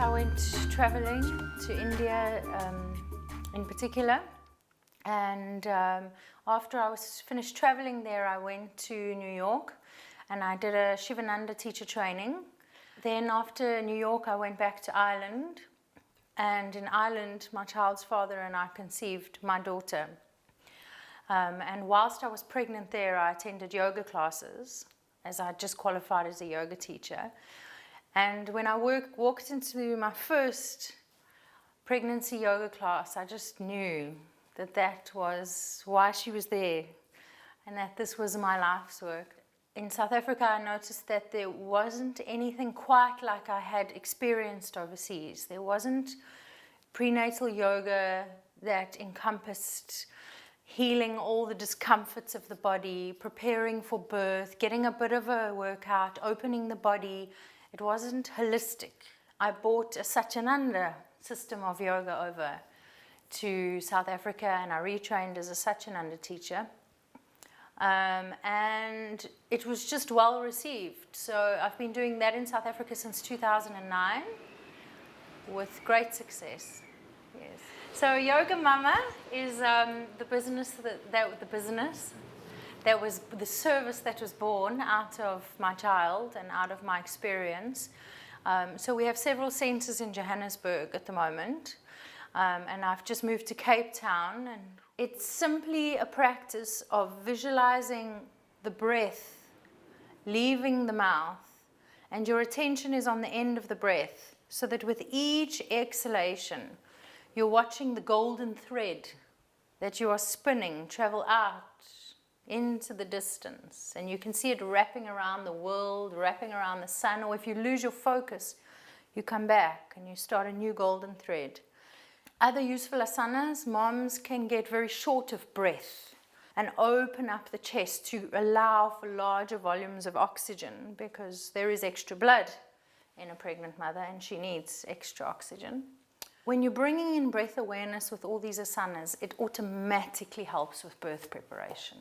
I went traveling to India in particular, and after I was finished traveling there, I went to New York and I did a Shivananda teacher training. Then after New York, I went back to Ireland, and in Ireland, my child's father and I conceived my daughter. And whilst I was pregnant there, I attended yoga classes, as I just qualified as a yoga teacher. And when I walked into my first pregnancy yoga class, I just knew that that was why she was there and that this was my life's work. In South Africa, I noticed that there wasn't anything quite like I had experienced overseas. There wasn't prenatal yoga that encompassed healing all the discomforts of the body, preparing for birth, getting a bit of a workout, opening the body. It wasn't holistic. I brought a Satyananda system of yoga over to South Africa, and I retrained as a Satyananda teacher. And it was just well received. So I've been doing that in South Africa since 2009 with great success. Yes. So Yoga Mama is the business that was the service that was born out of my child and out of my experience. So we have several centers in Johannesburg at the moment, and I've just moved to Cape Town, and it's simply a practice of visualizing the breath leaving the mouth, and your attention is on the end of the breath, so that with each exhalation, you're watching the golden thread that you are spinning travel out into the distance, and you can see it wrapping around the world, wrapping around the sun, or if you lose your focus, you come back and you start a new golden thread. Other useful asanas, moms can get very short of breath and open up the chest to allow for larger volumes of oxygen, because there is extra blood in a pregnant mother and she needs extra oxygen. When you're bringing in breath awareness with all these asanas, it automatically helps with birth preparation.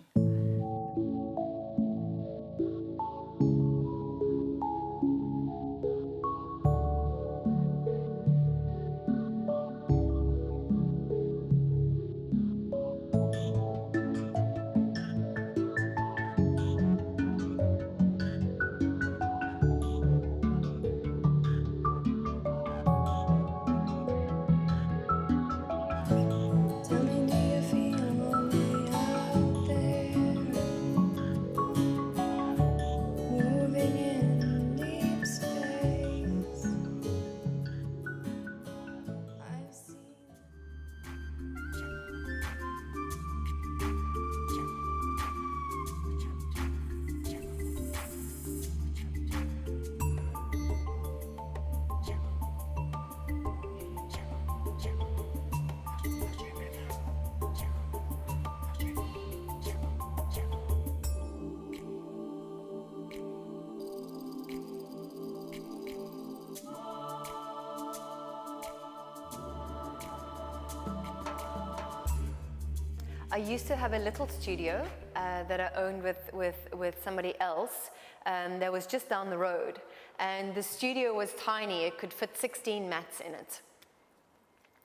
I used to have a little studio that I owned with somebody else that was just down the road. And the studio was tiny. It could fit 16 mats in it.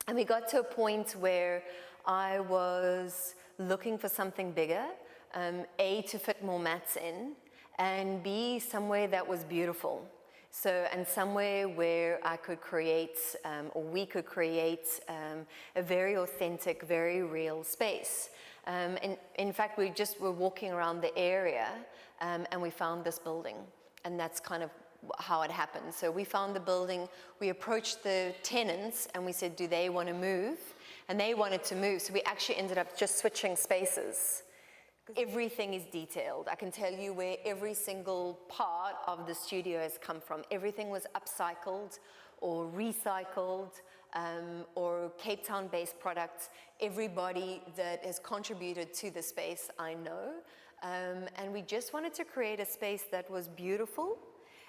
And we got to a point where I was looking for something bigger, A, to fit more mats in, and B, somewhere that was beautiful. So, and somewhere where I could create, or we could create, a very authentic, very real space. And in fact, we just were walking around the area, and we found this building, and that's kind of how it happened. So we found the building, we approached the tenants, and we said, do they want to move? And they wanted to move, so we actually ended up just switching spaces. Everything is detailed. I can tell you where every single part of the studio has come from. Everything was upcycled or recycled or Cape Town-based products. Everybody that has contributed to the space, I know. And we just wanted to create a space that was beautiful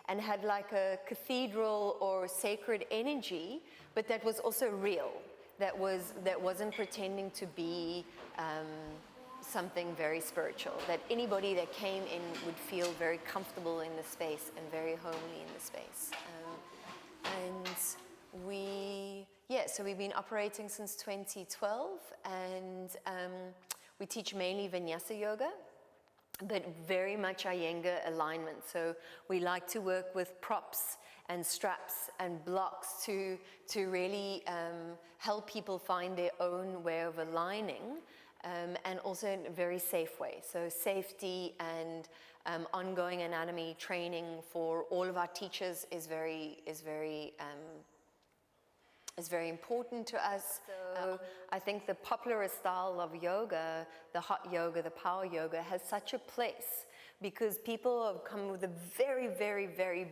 and had like a cathedral or sacred energy, but that was also real. That wasn't pretending to be something very spiritual, that anybody that came in would feel very comfortable in the space and very homely in the space. And so we've been operating since 2012, and we teach mainly Vinyasa Yoga, but very much Iyengar alignment. So we like to work with props and straps and blocks to really help people find their own way of aligning, and also in a very safe way. So safety and ongoing anatomy training for all of our teachers is very important to us. So I think the popular style of yoga, the hot yoga, the power yoga, has such a place because people have come with a very, very, very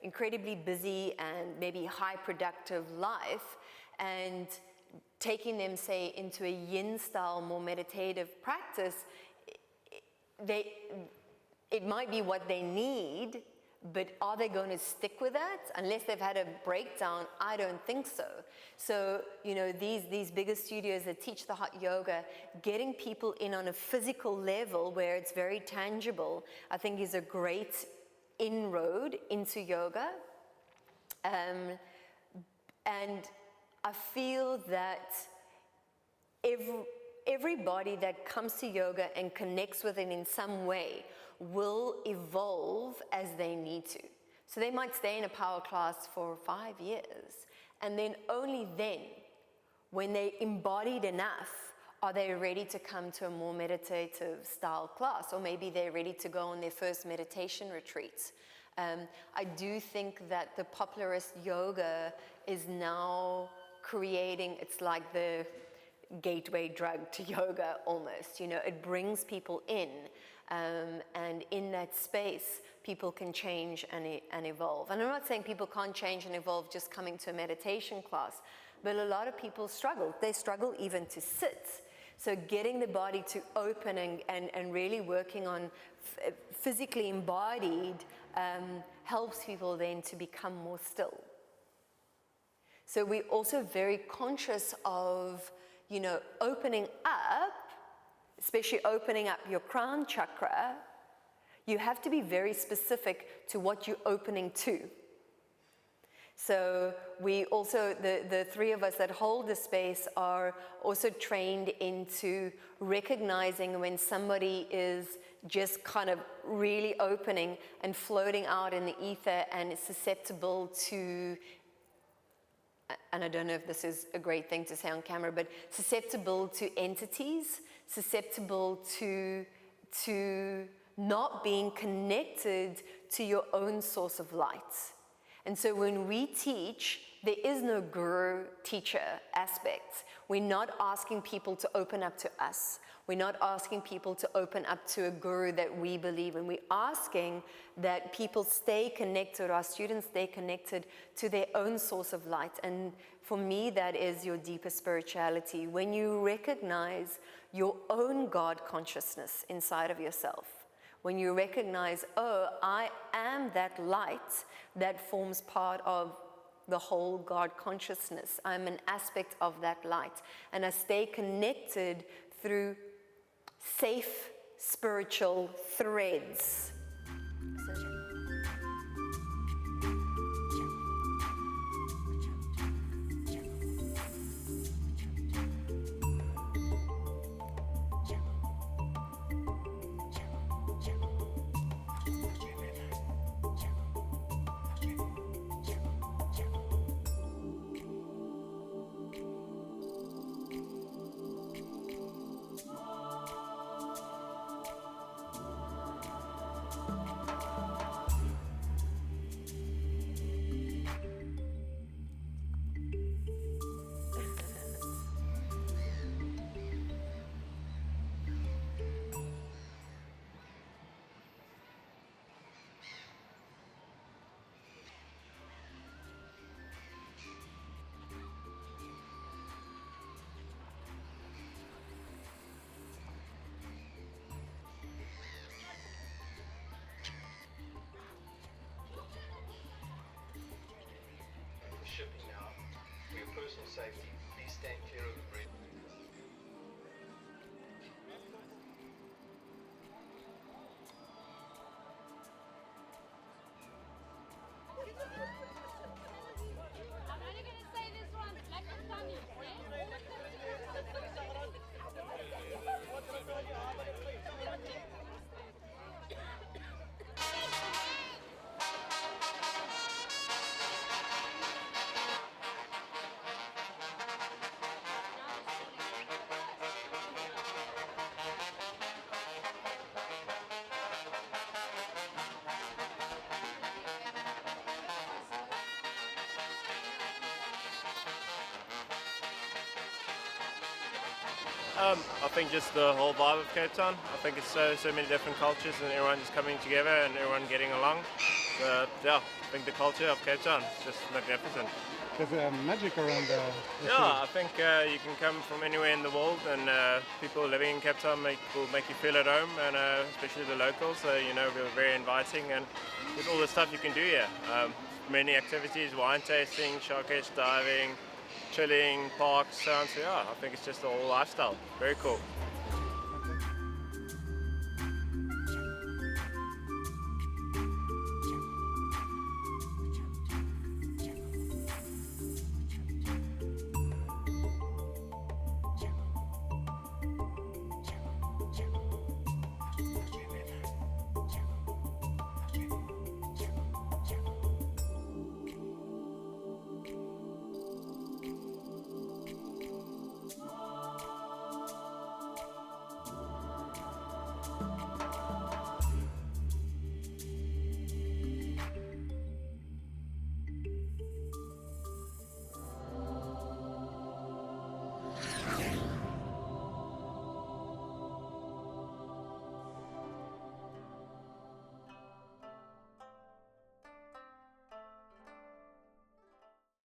incredibly busy and maybe high productive life, and taking them, say, into a yin style, more meditative practice, it might be what they need, but are they going to stick with that? Unless they've had a breakdown, I don't think so. So, you know, these bigger studios that teach the hot yoga, getting people in on a physical level where it's very tangible, I think is a great inroad into yoga. And I feel that everybody that comes to yoga and connects with it in some way will evolve as they need to. So they might stay in a power class for 5 years, and then only then, when they embodied enough, are they ready to come to a more meditative style class, or maybe they're ready to go on their first meditation retreats. I do think that the popularist yoga is now creating, it's like the gateway drug to yoga almost, you know, it brings people in, and in that space people can change and evolve. And I'm not saying people can't change and evolve just coming to a meditation class, but a lot of people struggle. They struggle even to sit. So getting the body to open and really working on physically embodied helps people then to become more still. So we're also very conscious of, you know, opening up, especially opening up your crown chakra. You have to be very specific to what you're opening to. So we also, the three of us that hold the space are also trained into recognizing when somebody is just kind of really opening and floating out in the ether and is susceptible to, and I don't know if this is a great thing to say on camera, but susceptible to entities, susceptible to not being connected to your own source of light. And so when we teach, there is no guru-teacher aspect. We're not asking people to open up to us. We're not asking people to open up to a guru that we believe in. We're asking that people stay connected, our students stay connected to their own source of light. And for me, that is your deeper spirituality. When you recognize your own God consciousness inside of yourself, when you recognize, oh, I am that light that forms part of the whole God consciousness. I'm an aspect of that light. And I stay connected through safe spiritual threads. Shipping now. For your personal safety, please stand clear of the bridge. I think just the whole vibe of Cape Town. I think it's so many different cultures and everyone just coming together and everyone getting along. So, yeah, I think the culture of Cape Town is just magnificent. There's magic around the Yeah, I think you can come from anywhere in the world and people living in Cape Town will make you feel at home, and especially the locals. So, you know, we're very inviting, and there's all the stuff you can do here. Many activities, wine tasting, shark edge diving, chilling, parks, so on. So yeah, I think it's just a whole lifestyle. Very cool.